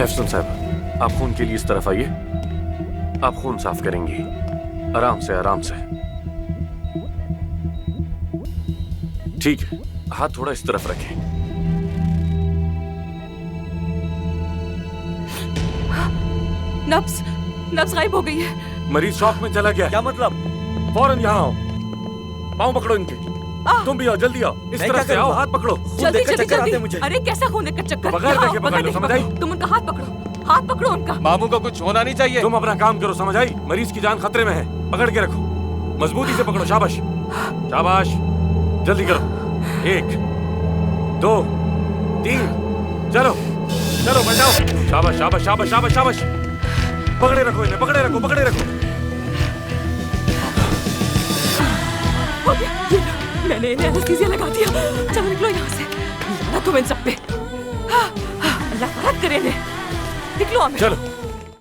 एफसन साहब, आप खून के लिए इस तरफ आइए। आप खून साफ करेंगी, आराम से आराम से। ठीक है, हाथ थोड़ा इस तरफ रखें। नब्ज गायब हो गई है। मरीज शॉक में चला गया। क्या मतलब? फौरन यहाँ आओ, पाँव पकड़ो इनके। तुम भी आओ, जल्दी आओ, इस तरफ से आओ, हाथ पकड़ो। जल्दी जल्दी जल्दी। अरे कैसा खून का चक्कर? बगैर देखे पकड़ लो, समझ आई? तुम उनका हाथ पकड़ो, हाथ पकड़ो उनका। मामू को कुछ होना नहीं चाहिए। तुम अपना काम करो, समझ आई? मरीज की जान खतरे में है, पकड़ के रखो, मजबूती से पकड़ो। शाबाश शाबाश, जल्दी करो। 1 2 3, चलो चलो, बचाओ। शाबाश शाबाश शाबाश शाबाश शाबाश। पकड़े रखो इन्हें, पकड़े रखो, पकड़े रखो। मैंने इन्हें एनेस्थीसिया लगा दिया। चलो निकलो यहाँ से, लानत हो इन सब पे। अल्लाह रहमत करे इन्हें। निकलो हमें। चलो।